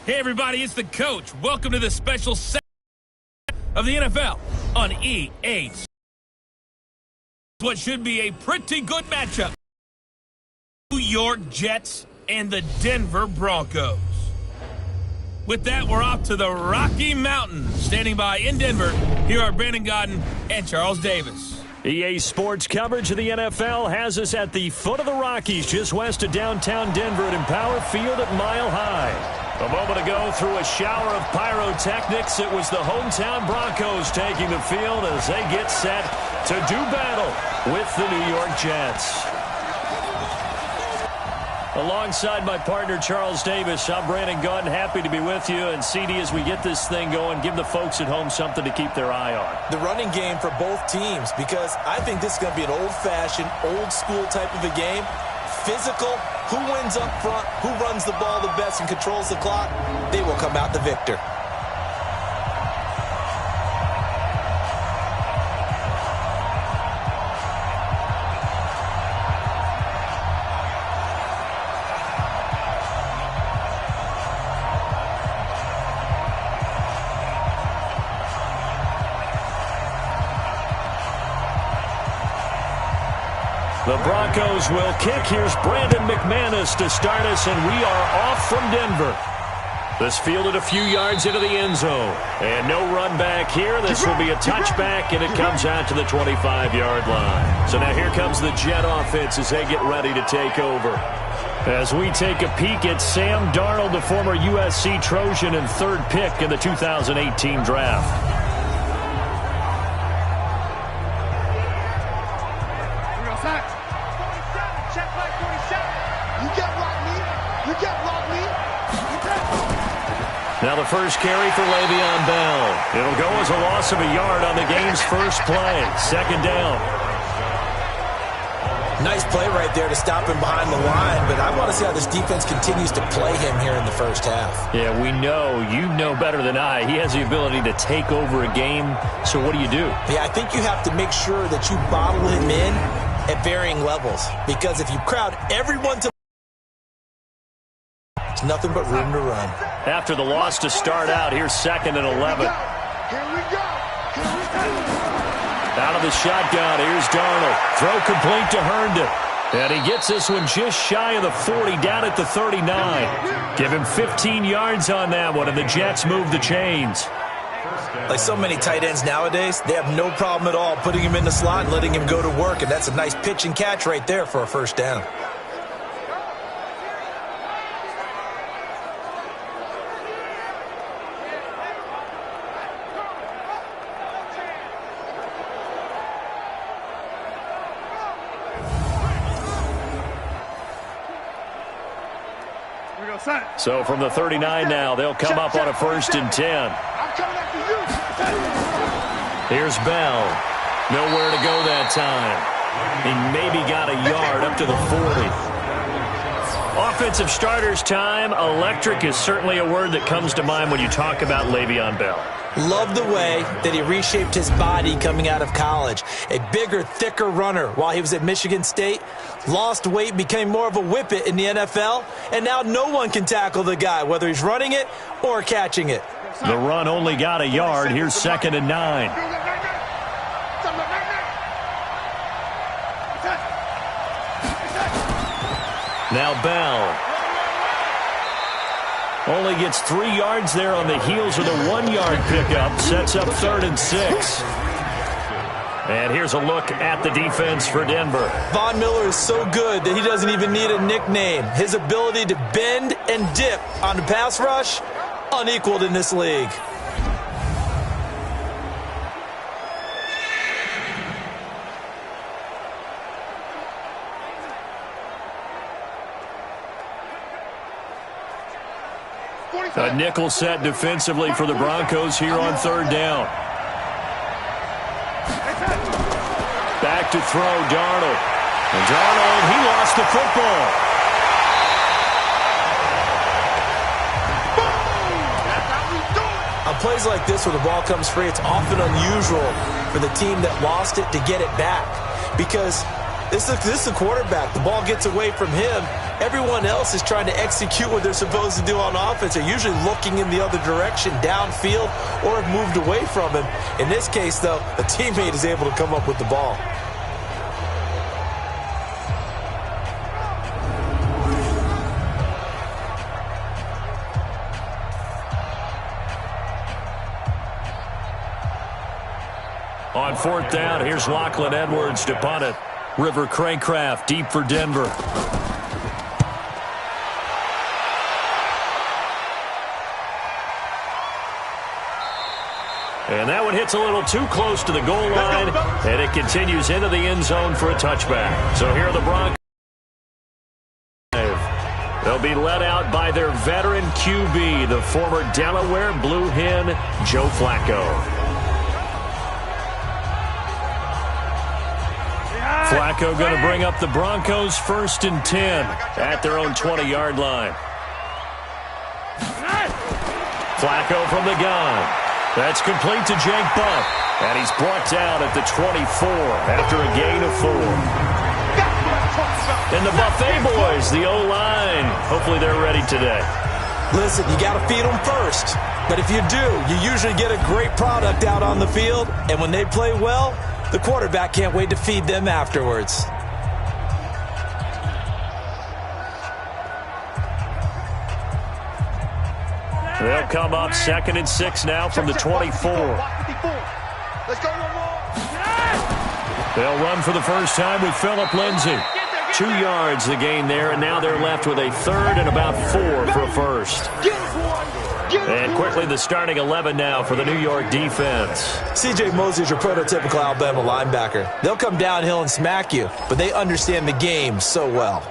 Hey everybody, it's the coach. Welcome to the special segment of the NFL on EA. What should be a pretty good matchup. New York Jets and the Denver Broncos. With that, we're off to the Rocky Mountains. Standing by in Denver, here are Brandon Godden and Charles Davis. EA Sports coverage of the NFL has us at the foot of the Rockies, just west of downtown Denver at Empower Field at Mile High. A moment ago, through a shower of pyrotechnics, it was the hometown Broncos taking the field as they get set to do battle with the New York Jets. Alongside my partner, Charles Davis, I'm Brandon Godden, happy to be with you. And CD, as we get this thing going, give the folks at home something to keep their eye on. The running game for both teams, because I think this is going to be an old-fashioned, old-school type of a game. Physical, who wins up front, who runs the ball the best and controls the clock, they will come out the victor. The Broncos will kick. Here's Brandon McManus to start us, and we are off from Denver. This fielded a few yards into the end zone. And no run back here. This will be a touchback, and it comes out to the 25-yard line. So now here comes the Jet offense as they get ready to take over. As we take a peek at Sam Darnold, the former USC Trojan and third pick in the 2018 draft. Now the first carry for Le'Veon Bell. It'll go as a loss of a yard on the game's first play. Second down. Nice play right there to stop him behind the line, but I want to see how this defense continues to play him here in the first half. Yeah, we know. You know better than I. He has the ability to take over a game, so what do you do? Yeah, I think you have to make sure that you bottle him in at varying levels, because if you crowd everyone to there's nothing but room to run. After the loss to start out, here's second and 11. Here we go. Out of the shotgun, here's Darnold. Throw complete to Herndon. And he gets this one just shy of the 40, down at the 39. Give him 15 yards on that one, and the Jets move the chains. Like so many tight ends nowadays, they have no problem at all putting him in the slot and letting him go to work, and that's a nice pitch and catch right there for a first down. So from the 39 now, they'll come up on a 1st and 10. Here's Bell. Nowhere to go that time. He maybe got a yard up to the 40. Offensive starters time. Electric is certainly a word that comes to mind when you talk about Le'Veon Bell. Love the way that he reshaped his body coming out of college. A bigger, thicker runner while he was at Michigan State. Lost weight, became more of a whippet in the NFL, and now no one can tackle the guy, whether he's running it or catching it. The run only got a yard. Here's 2nd and 9. Now Bell. Only gets 3 yards there on the heels of the 1-yard pickup. Sets up 3rd and 6. And here's a look at the defense for Denver. Von Miller is so good that he doesn't even need a nickname. His ability to bend and dip on the pass rush, unequaled in this league. A nickel set defensively for the Broncos here on 3rd down. Back to throw, Darnold. And Darnold, he lost the football. On plays like this where the ball comes free, it's often unusual for the team that lost it to get it back, because This is a quarterback. The ball gets away from him. Everyone else is trying to execute what they're supposed to do on offense. They're usually looking in the other direction, downfield, or have moved away from him. In this case, though, a teammate is able to come up with the ball. On fourth down, here's Lachlan Edwards to punt it. River Craycraft deep for Denver. And that one hits a little too close to the goal line, and it continues into the end zone for a touchback. So here are the Broncos. They'll be led out by their veteran QB, the former Delaware Blue Hen, Joe Flacco. Flacco going to bring up the Broncos 1st and 10 at their own 20-yard line. Flacco from the gun. That's complete to Jake Butt. And he's brought down at the 24 after a gain of 4. And the Buffet boys, the O-line. Hopefully they're ready today. Listen, you got to feed them first. But if you do, you usually get a great product out on the field. And when they play well, the quarterback can't wait to feed them afterwards. They'll come up 2nd and 6 now from the 24. They'll run for the first time with Phillip Lindsay. 2 yards the gain there, and now they're left with a 3rd and about 4 for a first. And quickly the starting 11 now for the New York defense. C.J. Mosley is your prototypical Alabama linebacker. They'll come downhill and smack you, but they understand the game so well.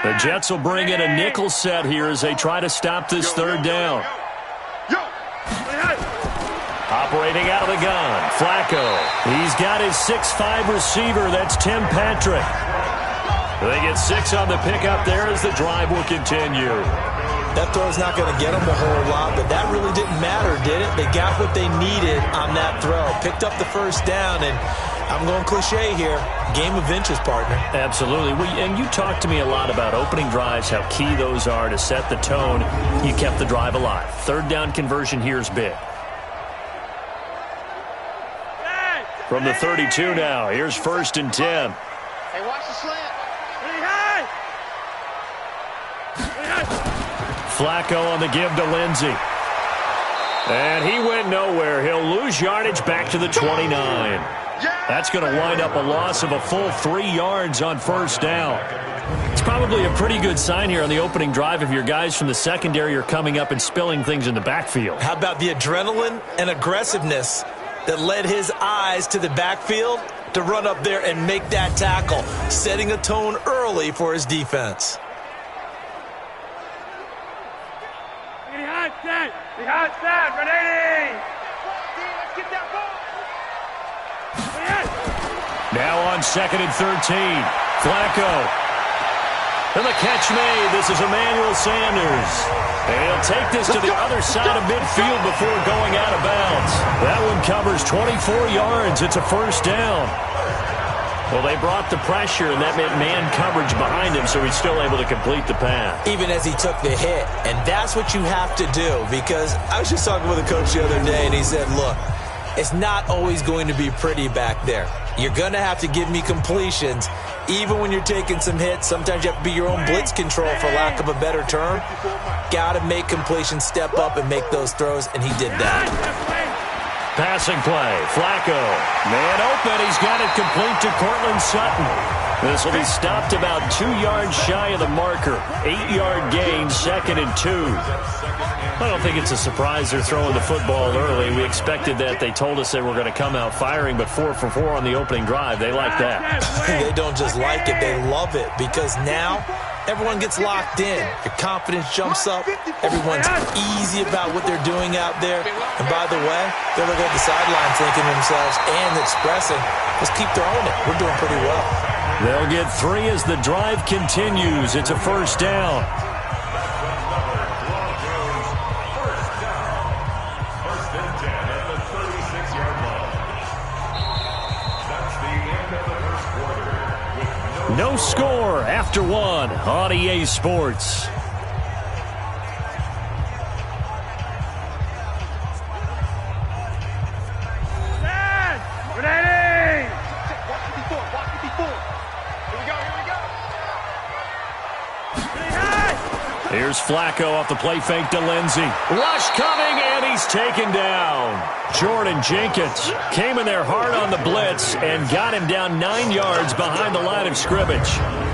The Jets will bring in a nickel set here as they try to stop this 3rd down. Operating out of the gun, Flacco. He's got his 6'5 receiver. That's Tim Patrick. They get 6 on the pickup there as the drive will continue. That throw's not going to get them a whole lot, but that really didn't matter, did it? They got what they needed on that throw. Picked up the 1st down, and I'm going cliche here. Game of inches, partner. Absolutely. And you talked to me a lot about opening drives, how key those are to set the tone. You kept the drive alive. 3rd down conversion here is big. From the 32 now, here's 1st and 10. Hey, watch the slant. Flacco on the give to Lindsay. And he went nowhere. He'll lose yardage back to the 29. That's going to wind up a loss of a full 3 yards on 1st down. It's probably a pretty good sign here on the opening drive if your guys from the secondary are coming up and spilling things in the backfield. How about the adrenaline and aggressiveness that led his eyes to the backfield to run up there and make that tackle, setting a tone early for his defense. Behind set, ready! Let's get that ball! Now on 2nd and 13, Flacco. And the catch made. This is Emmanuel Sanders. And he'll take this to the other side of midfield before going out of bounds. That one covers 24 yards. It's a 1st down. Well, they brought the pressure, and that meant man coverage behind him, so he's still able to complete the pass. Even as he took the hit. And that's what you have to do, because I was just talking with a coach the other day, and he said, look, it's not always going to be pretty back there. You're going to have to give me completions, even when you're taking some hits. Sometimes you have to be your own blitz control, for lack of a better term. Got to make completions, step up, and make those throws, and he did that. Passing play, Flacco. Man open, he's got it complete to Cortland Sutton. This will be stopped about 2 yards shy of the marker. 8-yard gain, 2nd and 2. I don't think it's a surprise they're throwing the football early. We expected that. They told us they were going to come out firing, but 4 for 4 on the opening drive. They like that. They don't just like it, they love it, because now everyone gets locked in. Your confidence jumps up. Everyone's easy about what they're doing out there. And by the way, they're looking at the sideline thinking to themselves and expressing, let's keep throwing it. We're doing pretty well. They'll get 3 as the drive continues. It's a first down. First and 10 at the 36-yard line. That's the end of the first quarter. No score after 1 on EA Sports. Here's Flacco off the play fake to Lindsey. Rush coming, and he's taken down. Jordan Jenkins came in there hard on the blitz and got him down 9 yards behind the line of scrimmage.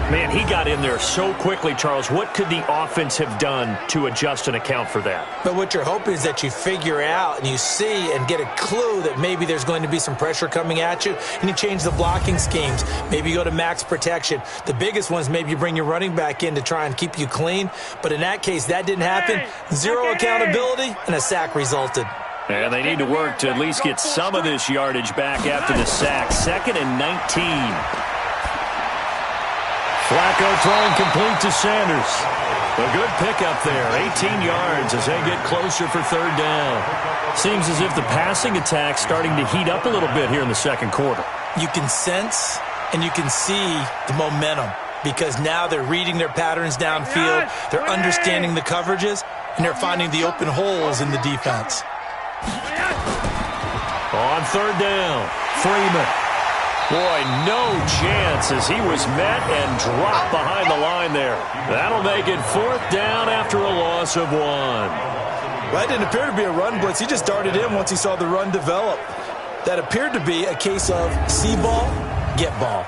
Man, he got in there so quickly, Charles. What could the offense have done to adjust and account for that? But what you're hoping is that you figure out and you see and get a clue that maybe there's going to be some pressure coming at you, and you change the blocking schemes. Maybe you go to max protection. The biggest one is maybe you bring your running back in to try and keep you clean. But in that case, that didn't happen. Zero accountability, and a sack resulted. And they need to work to at least get some of this yardage back after the sack. 2nd and 19. Flacco throwing complete to Sanders. A good pickup there, 18 yards as they get closer for 3rd down. Seems as if the passing attack's starting to heat up a little bit here in the second quarter. You can sense and you can see the momentum because now they're reading their patterns downfield, they're understanding the coverages, and they're finding the open holes in the defense. On 3rd down, Freeman. Boy, no chance as he was met and dropped behind the line there. That'll make it 4th down after a loss of 1. Well, it didn't appear to be a run blitz. He just darted in once he saw the run develop. That appeared to be a case of see ball, get ball.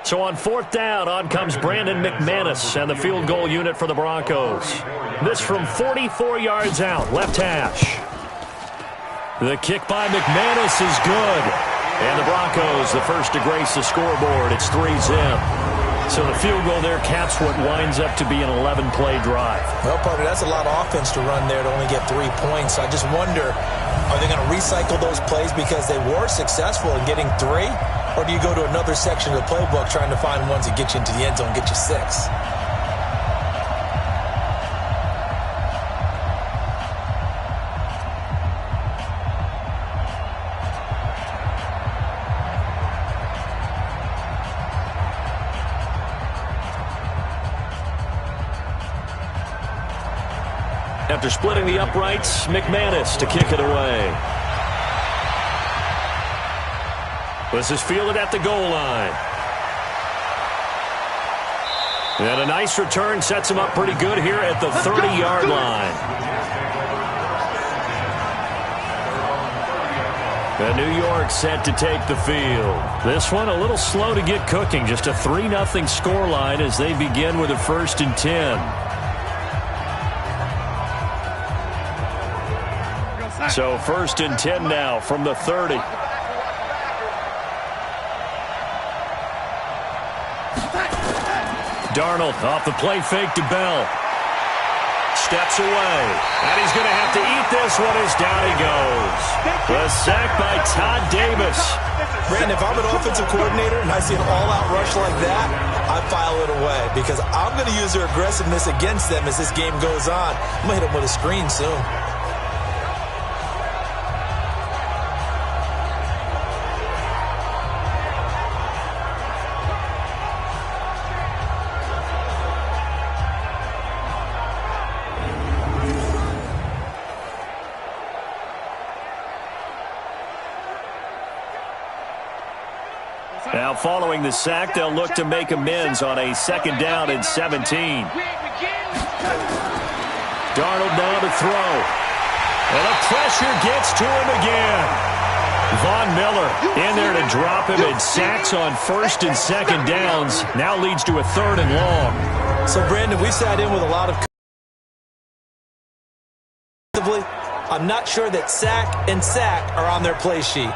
So on 4th down, on comes Brandon McManus and the field goal unit for the Broncos. This from 44 yards out, left hash. The kick by McManus is good. And the Broncos, the first to grace the scoreboard. It's 3-zip. So the field goal there caps what winds up to be an 11-play drive. Well, partner, that's a lot of offense to run there to only get 3 points. I just wonder, are they going to recycle those plays because they were successful in getting 3? Or do you go to another section of the playbook trying to find ones that get you into the end zone, get you 6? After splitting the uprights, McManus to kick it away. This is fielded at the goal line. And a nice return sets him up pretty good here at the 30-yard line. And New York set to take the field. This one a little slow to get cooking. Just a 3-0 scoreline as they begin with a 1st and 10. So 1st and 10 now from the 30. Darnold off the play fake to Bell. Steps away. And he's going to have to eat this one as down he goes. The sack by Todd Davis. Brandon, if I'm an offensive coordinator and I see an all-out rush like that, I file it away because I'm going to use their aggressiveness against them as this game goes on. I'm going to hit them with a screen soon. Now following the sack, they'll look to make amends on a 2nd down and 17. Darnold now to throw. And the pressure gets to him again. Von Miller in there to drop him, and sacks on 1st and 2nd downs. Now leads to a 3rd and long. So, Brandon, we sat in with a lot of... I'm not sure that sack and sack are on their play sheet.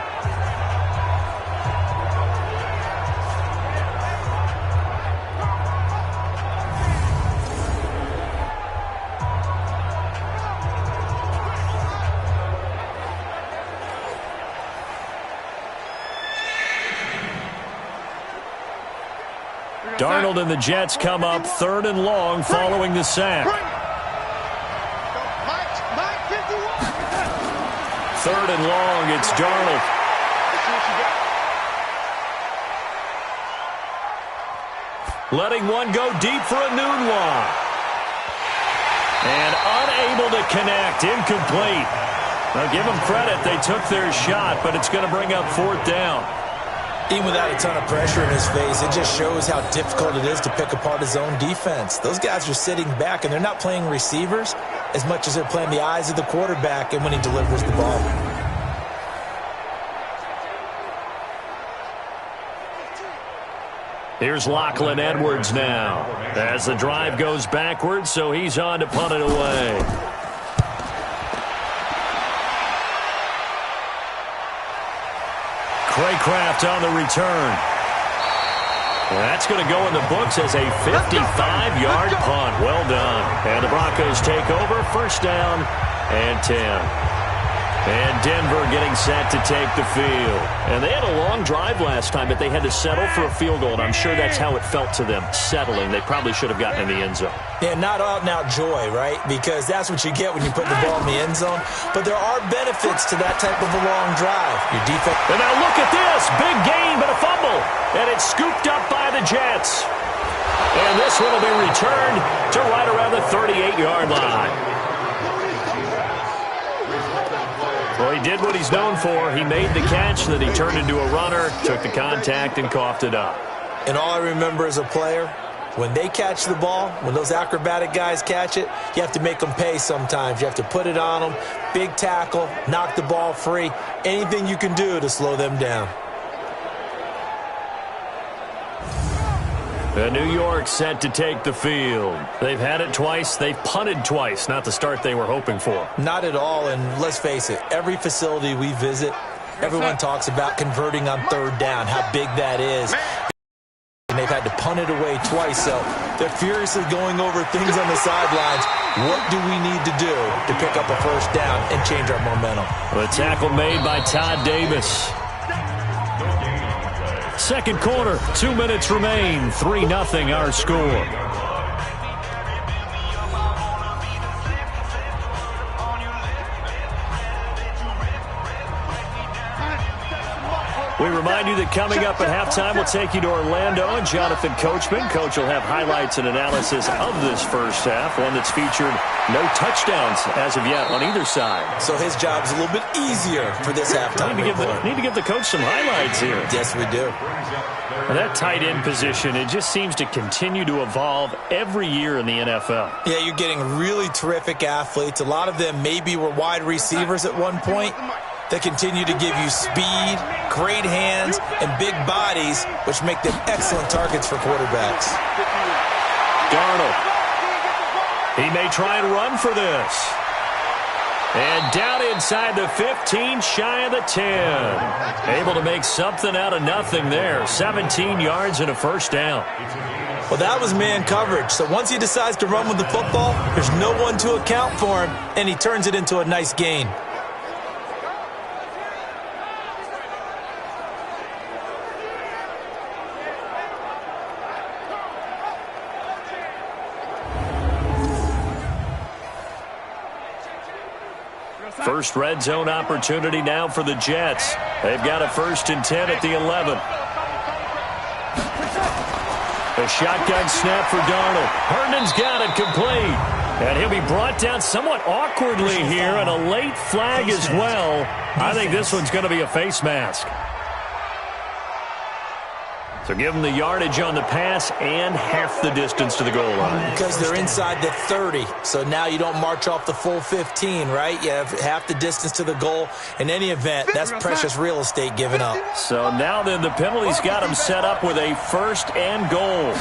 Darnold and the Jets come up 3rd and long following the sack. 3rd and long, it's Darnold. Letting one go deep for a noon long. And unable to connect, incomplete. Now give them credit, they took their shot, but it's going to bring up 4th down. Even without a ton of pressure in his face, it just shows how difficult it is to pick apart his own defense. Those guys are sitting back, and they're not playing receivers as much as they're playing the eyes of the quarterback and when he delivers the ball. Here's Lachlan Edwards now as the drive goes backwards, so he's on to punt it away. Craycraft on the return. That's going to go in the books as a 55-yard punt. Well done. And the Broncos take over, 1st down and 10. And Denver getting set to take the field. And they had a long drive last time, but they had to settle for a field goal, and I'm sure that's how it felt to them, settling. They probably should have gotten in the end zone. Yeah, not out-and-out joy, right? Because that's what you get when you put the ball in the end zone. But there are benefits to that type of a long drive. Your defense. And now look at this. Big gain, but a fumble. And it's scooped up by the Jets. And this one will be returned to right around the 38-yard line. Well, he did what he's known for. He made the catch, then he turned into a runner, took the contact, and coughed it up. And all I remember as a player, when they catch the ball, when those acrobatic guys catch it, you have to make them pay sometimes. You have to put it on them, big tackle, knock the ball free, anything you can do to slow them down. New York set to take the field. They've had it twice. They've punted twice. Not the start they were hoping for. Not at all, and let's face it, every facility we visit, everyone talks about converting on 3rd down, how big that is. And they've had to punt it away twice, so they're furiously going over things on the sidelines. What do we need to do to pick up a 1st down and change our momentum? The tackle made by Todd Davis. 2nd quarter, 2 minutes remain, 3-0 our score. We remind you that coming up at halftime, we'll take you to Orlando and Jonathan Coachman. Coach will have highlights and analysis of this first half, one that's featured no touchdowns as of yet on either side. So his job's a little bit easier for this halftime. Need to give the coach some highlights here. Yes, we do. And that tight end position, it just seems to continue to evolve every year in the NFL. Yeah, you're getting really terrific athletes. A lot of them maybe were wide receivers at one point. They continue to give you speed, great hands, and big bodies, which make them excellent targets for quarterbacks. Darnold. He may try and run for this. And down inside the 15, shy of the 10. Able to make something out of nothing there. 17 yards and a 1st down. Well, that was man coverage. So once he decides to run with the football, there's no one to account for him, and he turns it into a nice gain. First red zone opportunity now for the Jets. They've got a 1st and 10 at the 11. A shotgun snap for Darnold. Herndon's got it complete. And he'll be brought down somewhat awkwardly here, and a late flag as well. I think this one's going to be a face mask. So give them the yardage on the pass and half the distance to the goal line. Because they're inside the 30, so now you don't march off the full 15, right? You have half the distance to the goal. In any event, that's precious real estate given up. So now then the penalty's got him set up with a 1st and goal.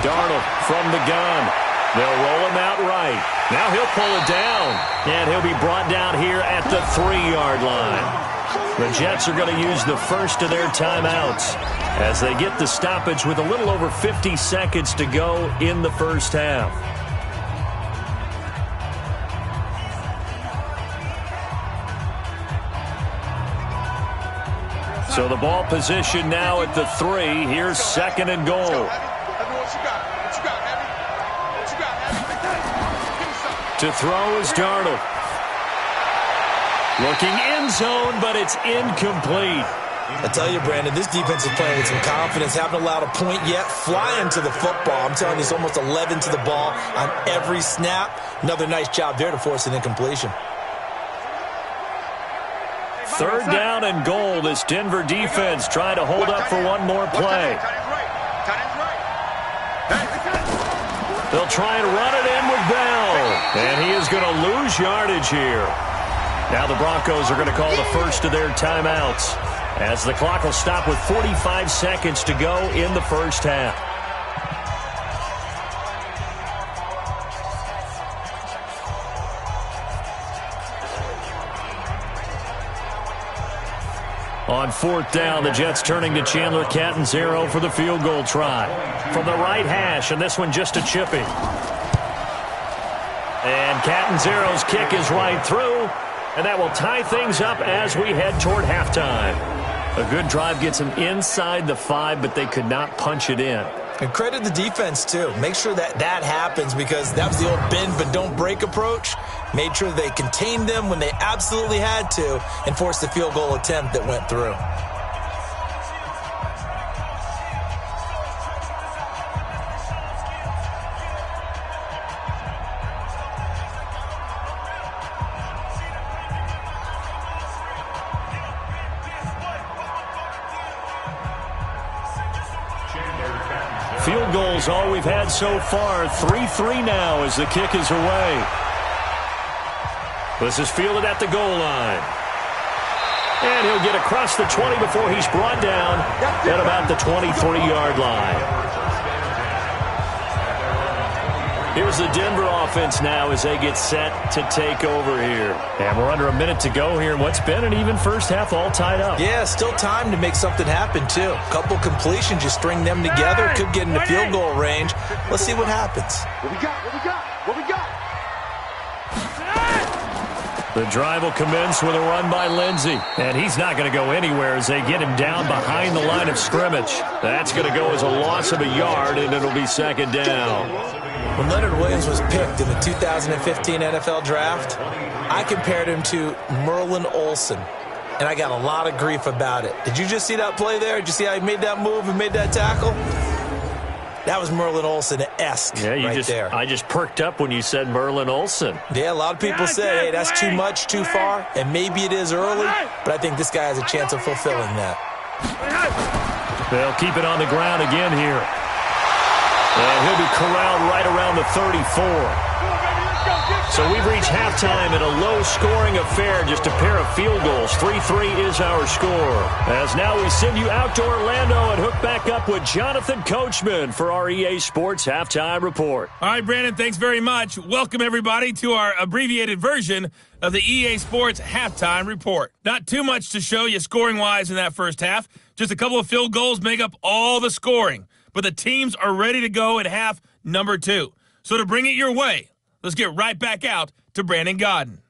Darnold from the gun. They'll roll him out right. Now he'll pull it down, and he'll be brought down here at the 3-yard line. The Jets are going to use the first of their timeouts as they get the stoppage with a little over 50 seconds to go in the first half. So the ball position now at the 3. Here's 2nd and goal. To throw is Darnold. Looking end zone, but it's incomplete. I tell you, Brandon, this defense is playing with some confidence. Haven't allowed a point yet. Flying to the football. I'm telling you, it's almost 11 to the ball on every snap. Another nice job there to force an incompletion. 3rd down and goal. This Denver defense trying to hold up for one more play. They'll try and run it in with Bell. And he is going to lose yardage here. Now the Broncos are going to call the first of their timeouts, as the clock will stop with 45 seconds to go in the first half. On 4th down, the Jets turning to Chandler Catanzaro for the field goal try. From the right hash, and this one just a chippy. And Catanzaro's kick is right through, and that will tie things up as we head toward halftime. A good drive gets them inside the 5, but they could not punch it in. And credit the defense, too. Make sure that happens, because that was the old bend but don't break approach. Made sure they contained them when they absolutely had to and forced the field goal attempt that went through. Field goals all we've had so far. 3-3 now as the kick is away. This is fielded at the goal line. And he'll get across the 20 before he's brought down at about the 23-yard line. Here's the Denver offense now as they get set to take over here. And we're under a minute to go here in what's been an even first half, all tied up. Yeah, still time to make something happen, too. A couple completions, you string them together, could get into field goal range. Let's see what happens. What we got? What we got? What we got? The drive will commence with a run by Lindsey. And he's not going to go anywhere as they get him down behind the line of scrimmage. That's going to go as a loss of a yard, and it'll be 2nd down. When Leonard Williams was picked in the 2015 NFL Draft, I compared him to Merlin Olsen, and I got a lot of grief about it. Did you just see that play there? Did you see how he made that move and made that tackle? That was Merlin Olsen-esque there. I just perked up when you said Merlin Olsen. Yeah, a lot of people say, hey, that's too much, too far, and maybe it is early, but I think this guy has a chance of fulfilling that. They'll keep it on the ground again here. And he'll be corralled right around the 34. So we've reached halftime in a low-scoring affair, just a pair of field goals. 3-3 is our score. As now we send you out to Orlando and hook back up with Jonathan Coachman for our EA Sports Halftime Report. All right, Brandon, thanks very much. Welcome, everybody, to our abbreviated version of the EA Sports Halftime Report. Not too much to show you scoring-wise in that first half. Just a couple of field goals make up all the scoring. But the teams are ready to go at half number 2. So to bring it your way, let's get right back out to Brandon Godden.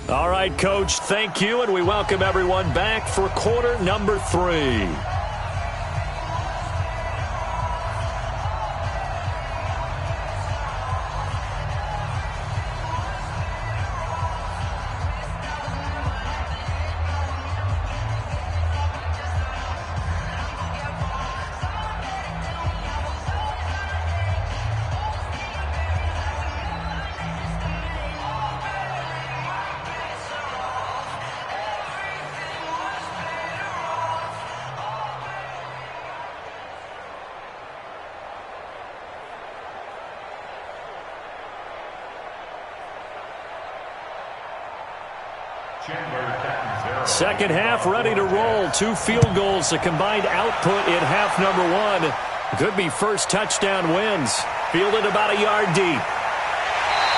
All right, Coach, thank you, and we welcome everyone back for quarter number 3. Second half ready to roll. 2 field goals, the combined output in half number 1. Could be first touchdown wins. Fielded about a yard deep.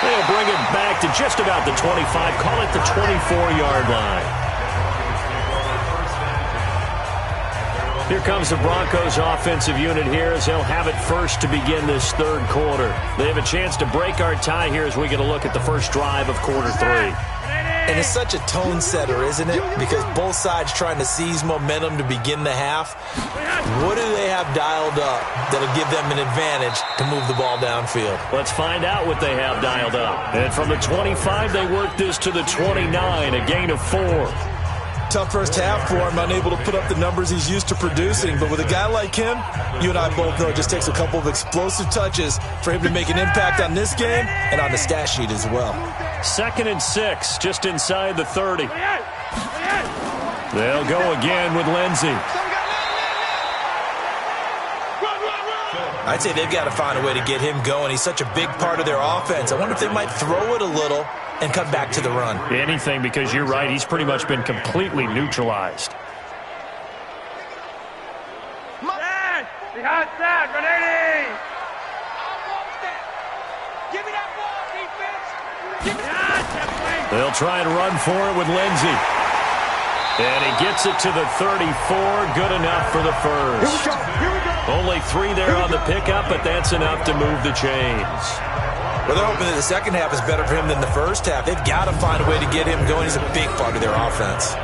They'll bring it back to just about the 25. Call it the 24-yard line. Here comes the Broncos offensive unit here as they'll have it first to begin this third quarter. They have a chance to break our tie here as we get a look at the first drive of quarter 3. And it's such a tone setter, isn't it? Because both sides trying to seize momentum to begin the half. What do they have dialed up that'll give them an advantage to move the ball downfield? Let's find out what they have dialed up. And from the 25, they work this to the 29, a gain of 4. Tough first half for him, unable to put up the numbers he's used to producing. But with a guy like him, you and I both know it just takes a couple of explosive touches for him to make an impact on this game and on the stat sheet as well. 2nd and 6, just inside the 30. They'll go again with Lindsey. I'd say they've got to find a way to get him going. He's such a big part of their offense. I wonder if they might throw it a little and come back to the run. Anything, because you're right, he's pretty much been completely neutralized. Behind side, run 80. Give me that ball, defense. Give me that. They'll try and run for it with Lindsey. And he gets it to the 34. Good enough for the first. Only 3 there on the pickup, but that's enough to move the chains. Well, they're hoping that the second half is better for him than the first half. They've got to find a way to get him going. He's a big part of their offense.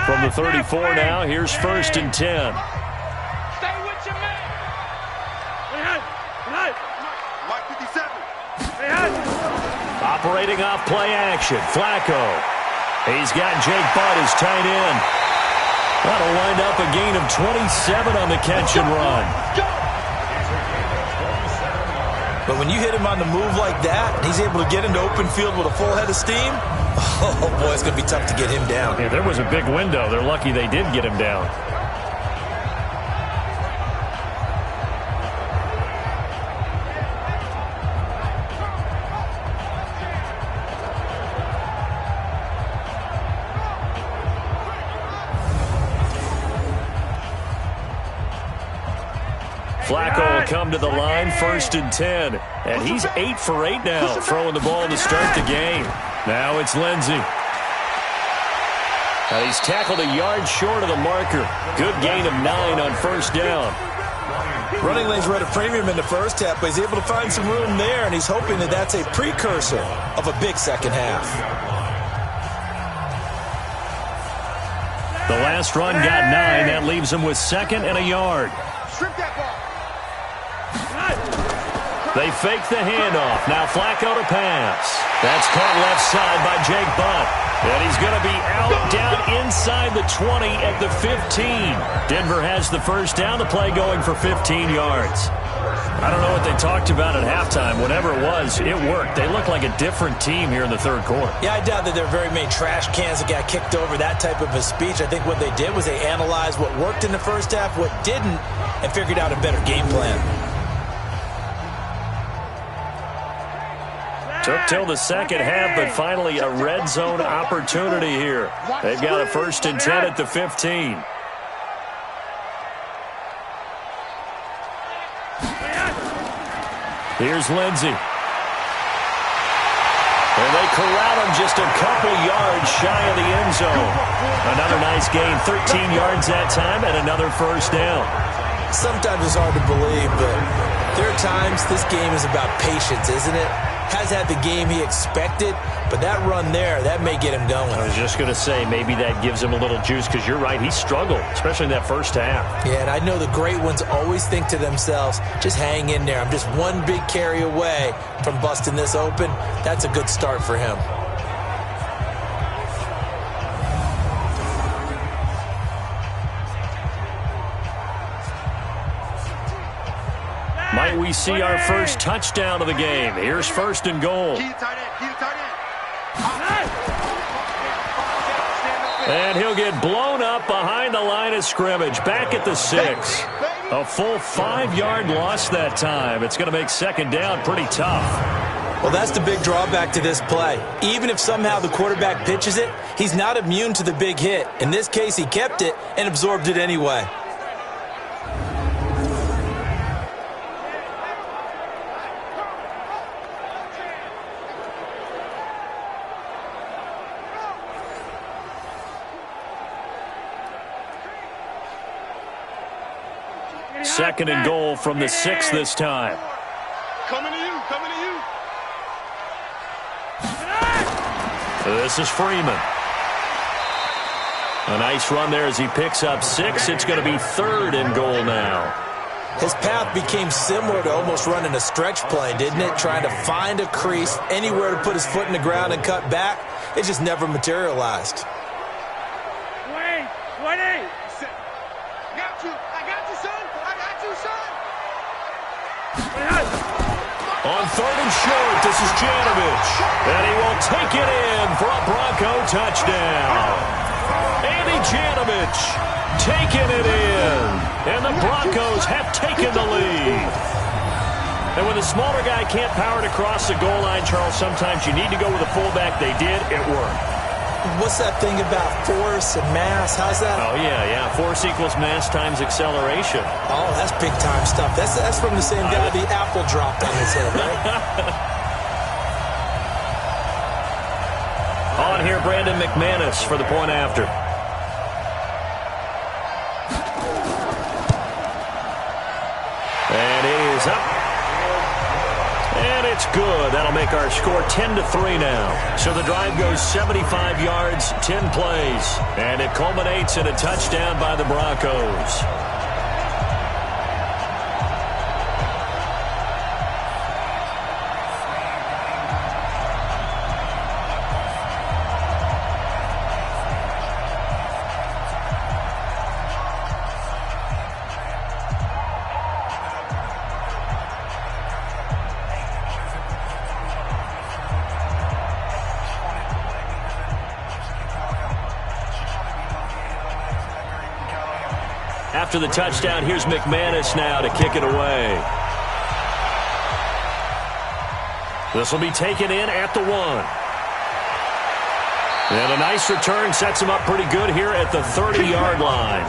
From the 34 now, here's 1st and 10. Stay with your man. Mike 57. Operating off play action, Flacco. He's got Jake Butt as tight end. That'll wind up a gain of 27 on the catch and run. But when you hit him on the move like that, and he's able to get into open field with a full head of steam, oh boy, it's going to be tough to get him down. Yeah, there was a big window. They're lucky they did get him down. Flacco will come to the line, 1st and 10. And he's 8 for 8 now, throwing the ball to start the game. Now it's Lindsey. And he's tackled a yard short of the marker. Good gain of 9 on 1st down. Running lanes were at a premium in the first half, but he's able to find some room there, and he's hoping that that's a precursor of a big second half. The last run got 9. That leaves him with 2nd and a yard. They fake the handoff. Now Flacco to pass. That's caught left side by Jake Butt. And he's going to be out down inside the 20 at the 15. Denver has the first down. The play going for 15 yards. I don't know what they talked about at halftime. Whatever it was, it worked. They look like a different team here in the third quarter. Yeah, I doubt that there are very many trash cans that got kicked over, that type of a speech. I think what they did was they analyzed what worked in the first half, what didn't, and figured out a better game plan. Took till the second half, but finally a red zone opportunity here. They've got a 1st and 10 at the 15. Here's Lindsey. And they corral him just a couple yards shy of the end zone. Another nice gain, 13 yards that time, and another 1st down. Sometimes it's hard to believe, but there are times this game is about patience, isn't it? Has had the game he expected, but that run there, that may get him going. I was just going to say, maybe that gives him a little juice, because you're right, he struggled, especially in that first half. Yeah, and I know the great ones always think to themselves, just hang in there. I'm just one big carry away from busting this open. That's a good start for him. Might we see our first touchdown of the game? Here's 1st and goal. And he'll get blown up behind the line of scrimmage. Back at the 6. A full 5-yard loss that time. It's going to make 2nd down pretty tough. Well, that's the big drawback to this play. Even if somehow the quarterback pitches it, he's not immune to the big hit. In this case, he kept it and absorbed it anyway. 2nd and goal from the 6 this time. Coming to you, coming to you. This is Freeman. A nice run there as he picks up 6. It's going to be 3rd and goal now. His path became similar to almost running a stretch play, didn't it? Trying to find a crease, anywhere to put his foot in the ground and cut back. It just never materialized. 20, 20. I got you, son. I got you, son. On 3rd and short, this is Janovich. And he will take it in for a Bronco touchdown. Andy Janovich taking it in. And the Broncos have taken the lead. And when the smaller guy can't power it across the goal line, Charles, sometimes you need to go with a fullback. They did. It worked. What's that thing about force and mass? How's that? Oh, yeah. Force equals mass times acceleration. Oh, that's big-time stuff. That's from the same guy the apple dropped on his head, right? On here, Brandon McManus for the point after. And it is up. And it's good. That'll make our score 10-3 now. So the drive goes 75 yards, 10 plays. And it culminates in a touchdown by the Broncos. After the touchdown, here's McManus now to kick it away. This will be taken in at the 1. And a nice return sets him up pretty good here at the 30-yard line.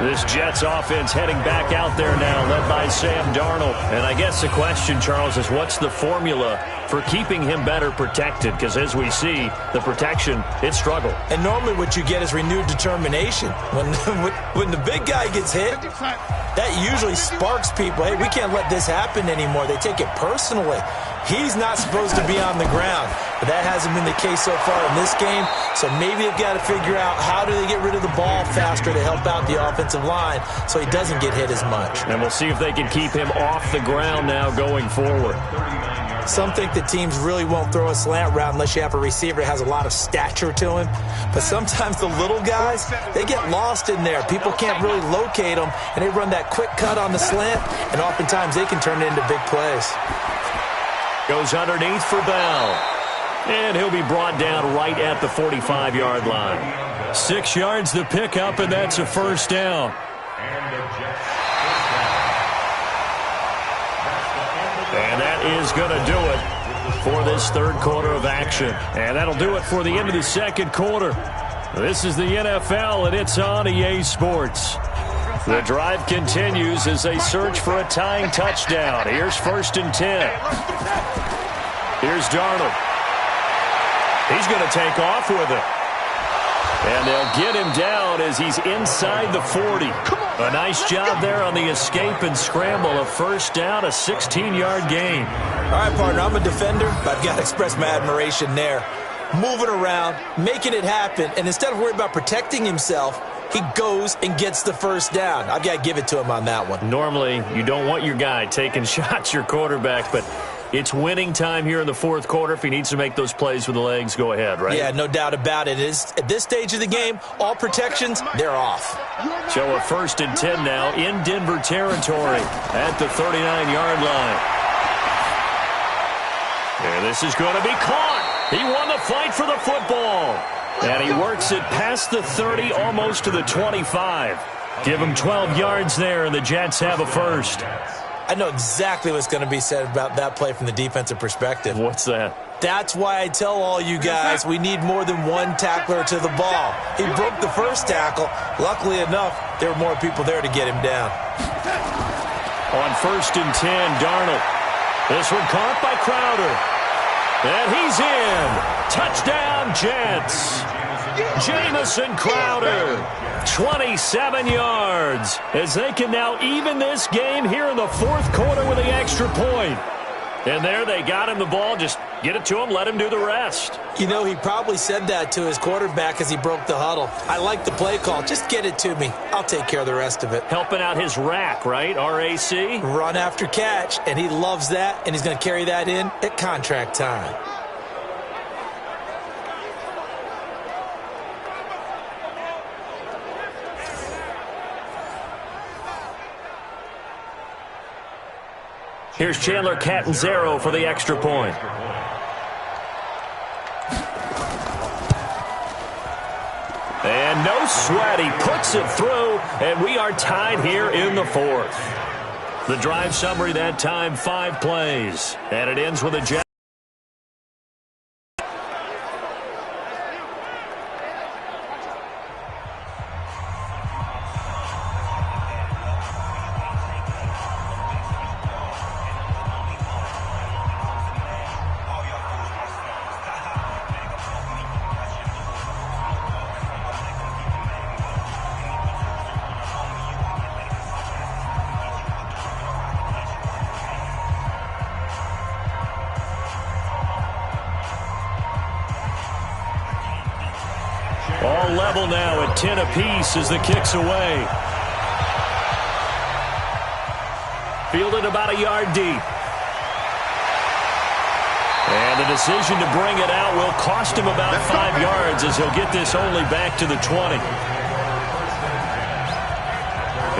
This Jets offense heading back out there now, led by Sam Darnold. And I guess the question, Charles, is what's the formula for keeping him better protected? Because as we see, the protection, it struggled. And normally what you get is renewed determination. When the big guy gets hit, that usually sparks people. Hey, we can't let this happen anymore. They take it personally. He's not supposed to be on the ground. But that hasn't been the case so far in this game. So maybe they've got to figure out how do they get rid of the ball faster to help out the offensive line so he doesn't get hit as much. And we'll see if they can keep him off the ground now going forward. Some think that teams really won't throw a slant route unless you have a receiver that has a lot of stature to him. But sometimes the little guys, they get lost in there. People can't really locate them, and they run that quick cut on the slant, and oftentimes they can turn it into big plays. Goes underneath for Bell. And he'll be brought down right at the 45-yard line. 6 yards the pickup, and that's a first down. And that is going to do it for this third quarter of action. And that'll do it for the end of the second quarter. This is the NFL, and it's on EA Sports. The drive continues as they search for a tying touchdown. Here's 1st and 10. Here's Darnold. He's going to take off with it. And they'll get him down as he's inside the 40. A nice job there on the escape and scramble. A first down, a 16-yard gain. All right, partner, I'm a defender, but I've got to express my admiration there. Moving around, making it happen, and instead of worrying about protecting himself, he goes and gets the first down. I've got to give it to him on that one. Normally, you don't want your guy taking shots, your quarterback, but it's winning time here in the fourth quarter. If he needs to make those plays with the legs, go ahead, right? Yeah, no doubt about it. At this stage of the game, all protections, they're off. So a 1st and 10 now in Denver territory at the 39-yard line. And this is going to be caught. He won the fight for the football. And he works it past the 30, almost to the 25. Give him 12 yards there, and the Jets have a first. I know exactly what's going to be said about that play from the defensive perspective. What's that? That's why I tell all you guys we need more than one tackler to the ball. He broke the first tackle. Luckily enough, there were more people there to get him down. On 1st and 10, Darnold. This one caught by Crowder. And he's in. Touchdown, Jets. Jamison Crowder 27 yards as they can now even this game here in the fourth quarter with the extra point. And there they got him the ball. Just get it to him, let him do the rest. You know, he probably said that to his quarterback as he broke the huddle. I like the play call. Just get it to me. I'll take care of the rest of it. Helping out his rack, right? R-A-C? Run after catch, and he loves that, and he's going to carry that in at contract time. Here's Chandler Catanzaro for the extra point. And no sweat. He puts it through, and we are tied here in the fourth. The drive summary that time, 5 plays. And it ends with a jet. All level now at 10 apiece as the kick's away. Fielded about a yard deep. And the decision to bring it out will cost him about 5 yards as he'll get this only back to the 20.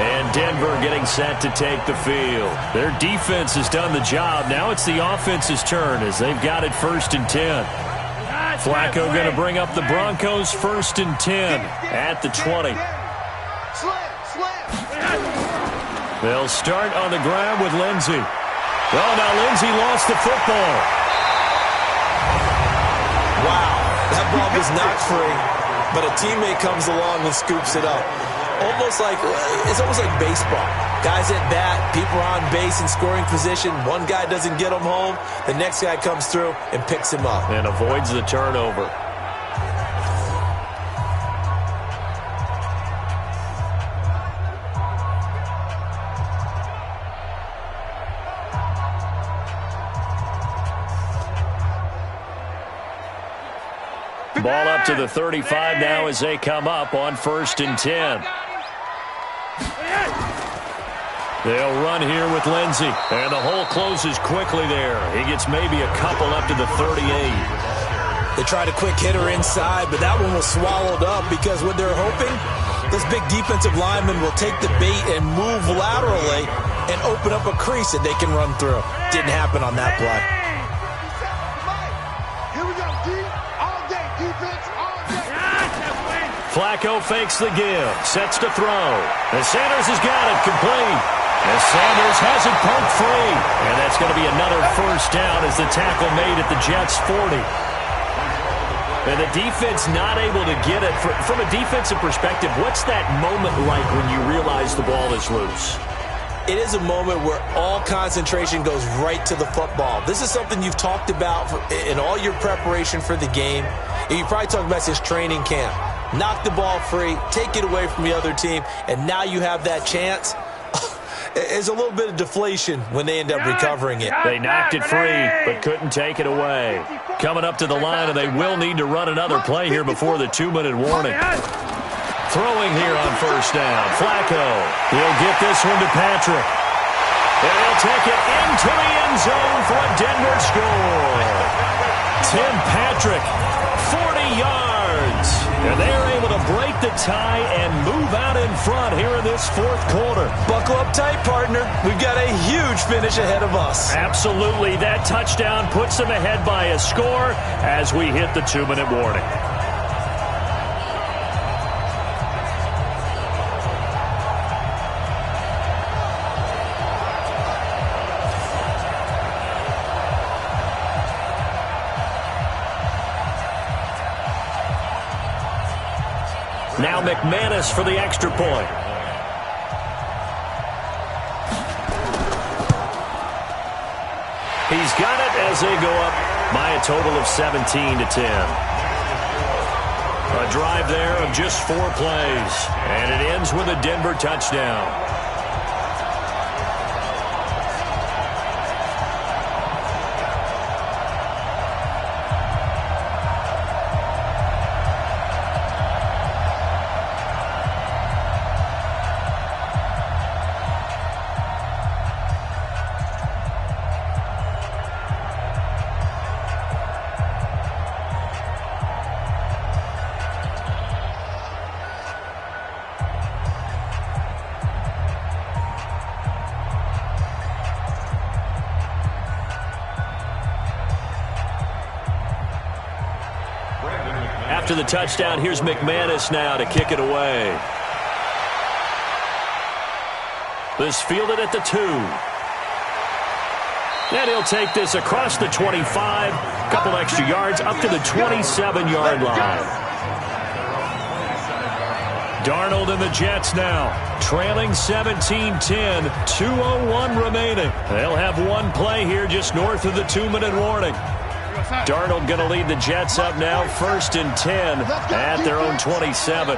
And Denver getting set to take the field. Their defense has done the job. Now it's the offense's turn as they've got it 1st and 10. Flacco going to bring up the Broncos 1st and 10 at the 20. They'll start on the ground with Lindsey. Well, now Lindsey lost the football. Wow, that ball was not free, but a teammate comes along and scoops it up. It's almost like baseball. Guys at bat, people are on base in scoring position. One guy doesn't get him home. The next guy comes through and picks him up. And avoids the turnover. Ball up to the 35 now as they come up on 1st and 10. They'll run here with Lindsey. And the hole closes quickly there. He gets maybe a couple up to the 38. They tried a quick hitter inside, but that one was swallowed up because what they're hoping, this big defensive lineman will take the bait and move laterally and open up a crease that they can run through. Didn't happen on that play. Here we go, D. All day, defense, all day. Flacco fakes the give, sets to throw. And Sanders has got it complete. As Sanders has it pumped free. And that's going to be another 1st down as the tackle made at the Jets' 40. And the defense not able to get it. From a defensive perspective, what's that moment like when you realize the ball is loose? It is a moment where all concentration goes right to the football. This is something you've talked about in all your preparation for the game. And you probably talked about since training camp. Knock the ball free, take it away from the other team, and now you have that chance. There's a little bit of deflation when they end up recovering it. They knocked it free, but couldn't take it away. Coming up to the line, and they will need to run another play here before the 2-minute warning. Throwing here on 1st down. Flacco. He'll get this one to Patrick. And he'll take it into the end zone for a Denver score. Tim Patrick, 40 yards. And they are able to break the tie and move out in front here in this 4th quarter. Buckle up tight, partner. We've got a huge finish ahead of us. Absolutely. That touchdown puts them ahead by a score as we hit the 2-minute warning. Now McManus for the extra point. He's got it as they go up by a total of 17-10. A drive there of just 4 plays. And it ends with a Denver touchdown. After the touchdown, here's McManus now to kick it away. This fielded at the 2. And he'll take this across the 25. Couple extra yards up to the 27-yard line. Darnold and the Jets now trailing 17-10. 2:01 remaining. They'll have one play here just north of the 2-minute warning. Darnold going to lead the Jets up now, 1st and 10 at their own 27.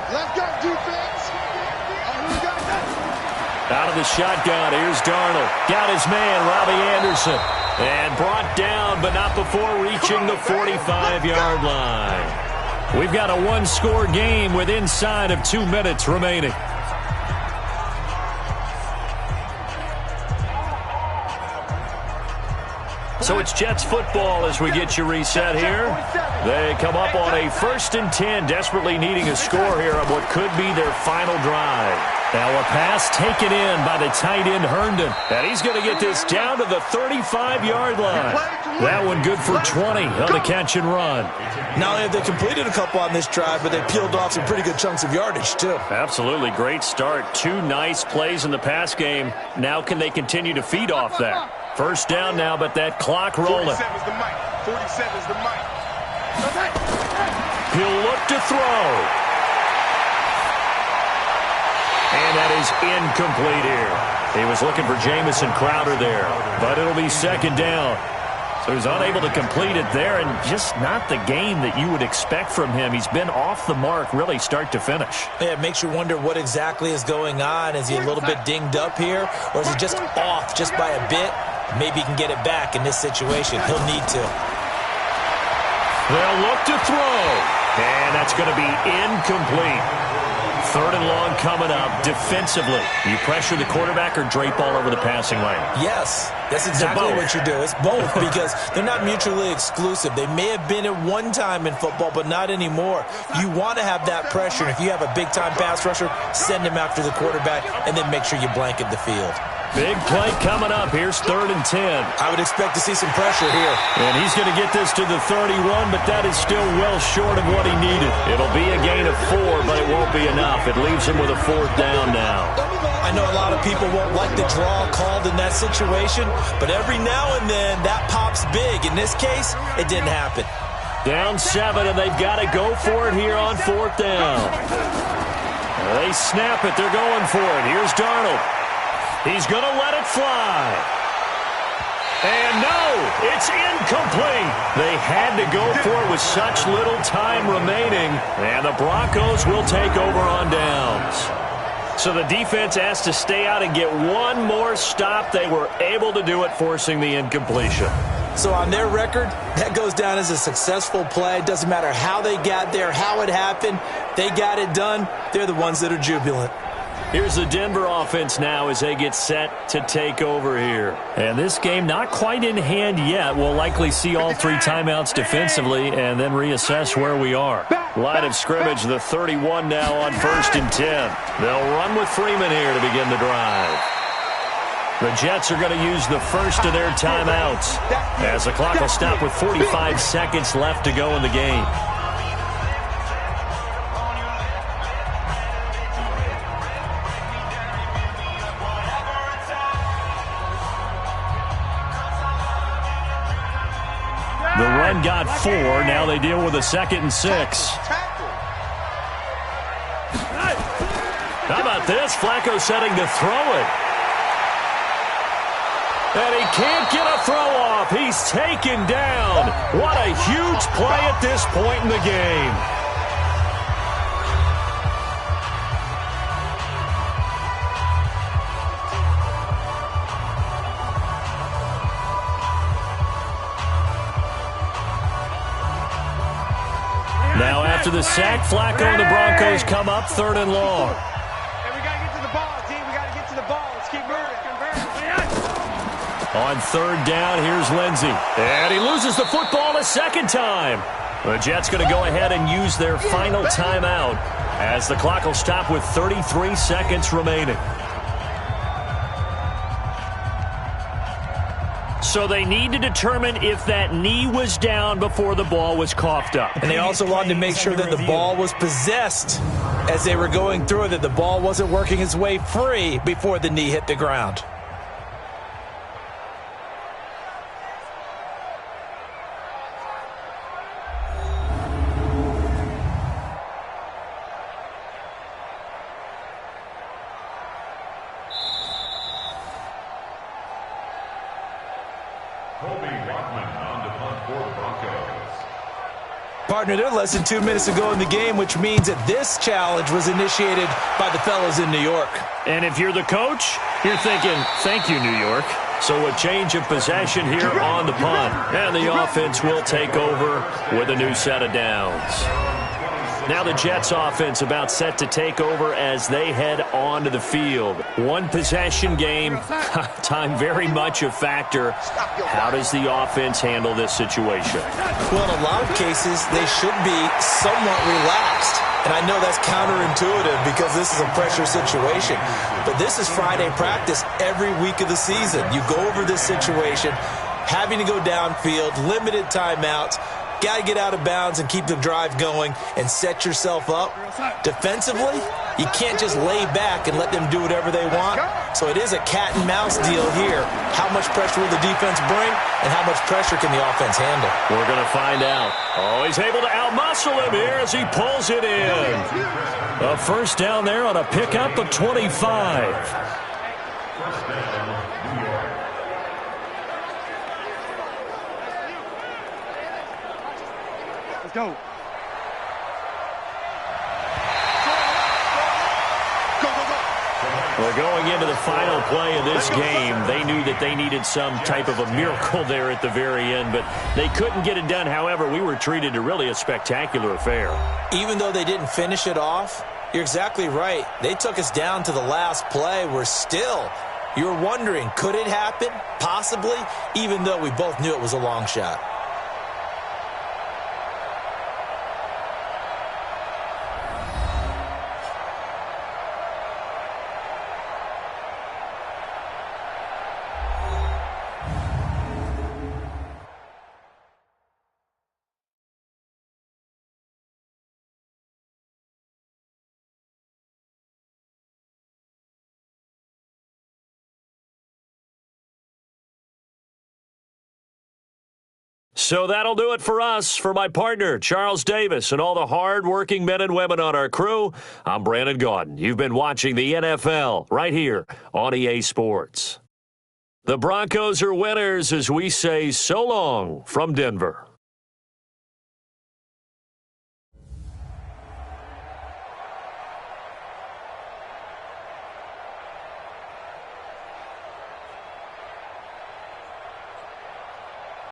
Out of the shotgun, here's Darnold. Got his man, Robbie Anderson. And brought down, but not before reaching the 45-yard line. We've got a one-score game with inside of 2 minutes remaining. So it's Jets football as we get you reset here. They come up on a 1st and 10, desperately needing a score here on what could be their final drive. Now a pass taken in by the tight end Herndon. And he's going to get this down to the 35-yard line. That one good for 20 on the catch and run. Not only have they completed a couple on this drive, but they peeled off some pretty good chunks of yardage, too. Absolutely great start. 2 nice plays in the pass game. Now can they continue to feed off that? 1st down now, but that clock rolling. 47's the mic. 47's the mic. He'll look to throw. And that is incomplete here. He was looking for Jamison Crowder there, but it'll be 2nd down. So he's unable to complete it there, and just not the game that you would expect from him. He's been off the mark really start to finish. Yeah, it makes you wonder what exactly is going on. Is he a little bit dinged up here, or is he just off just by a bit? Maybe he can get it back in this situation. He'll need to. They'll look to throw. And that's going to be incomplete. 3rd and long coming up defensively. You pressure the quarterback or drape all over the passing lane? Yes, that's exactly what you do. It's both because they're not mutually exclusive. They may have been at one time in football, but not anymore. You want to have that pressure. If you have a big-time pass rusher, send him after the quarterback and then make sure you blanket the field. Big play coming up. Here's 3rd and 10. I would expect to see some pressure here. And he's going to get this to the 31, but that is still well short of what he needed. It'll be a gain of 4, but it won't be enough. It leaves him with a 4th down now. I know a lot of people won't like the draw called in that situation, but every now and then that pops big. In this case, it didn't happen. Down 7, and they've got to go for it here on 4th down. They snap it. They're going for it. Here's Darnold. He's going to let it fly. And no, it's incomplete. They had to go for it with such little time remaining. And the Broncos will take over on downs. So the defense has to stay out and get one more stop. They were able to do it, forcing the incompletion. So on their record, that goes down as a successful play. It doesn't matter how they got there, how it happened. They got it done. They're the ones that are jubilant. Here's the Denver offense now as they get set to take over here. And this game not quite in hand yet. We'll likely see all 3 timeouts defensively and then reassess where we are. Line of scrimmage, the 31 now on 1st and 10. They'll run with Freeman here to begin the drive. The Jets are going to use the first of their timeouts as the clock will stop with 45 seconds left to go in the game. The run got 4. Now they deal with a 2nd and 6. How about this? Flacco setting to throw it. And he can't get a throw off. He's taken down. What a huge play at this point in the game. the sack. Flacco and the Broncos come up 3rd and long. And we got to get to the ball, team. We got to get to the ball. Let's keep moving. On 3rd down, here's Lindsey. And he loses the football a second time. The Jets going to go ahead and use their final timeout as the clock will stop with 33 seconds remaining. So they need to determine if that knee was down before the ball was coughed up. And they also wanted to make sure that the ball was possessed as they were going through it, that the ball wasn't working its way free before the knee hit the ground. Partner, they're less than 2 minutes to go in the game, which means that this challenge was initiated by the fellows in New York. And if you're the coach, you're thinking, thank you, New York. So a change of possession here on the punt. And the offense will take over with a new set of downs. Now the Jets offense about set to take over as they head onto the field. One possession game, time very much a factor. How does the offense handle this situation? Well, in a lot of cases, they should be somewhat relaxed. And I know that's counterintuitive because this is a pressure situation. But this is Friday practice every week of the season. You go over this situation, having to go downfield, limited timeouts. Got to get out of bounds and keep the drive going and set yourself up. Defensively, you can't just lay back and let them do whatever they want. So it is a cat and mouse deal here. How much pressure will the defense bring and how much pressure can the offense handle? We're going to find out. Oh, he's able to outmuscle him here as he pulls it in. A first down there on a pickup of 25. Go. Well, going into the final play of this game, they knew that they needed some type of a miracle there at the very end, but they couldn't get it done. However, we were treated to really a spectacular affair. Even though they didn't finish it off, you're exactly right. They took us down to the last play. We're still, you're wondering, could it happen? Possibly, even though we both knew it was a long shot. So that'll do it for us. For my partner, Charles Davis, and all the hard-working men and women on our crew, I'm Brandon Gaudin. You've been watching the NFL right here on EA Sports. The Broncos are winners as we say so long from Denver.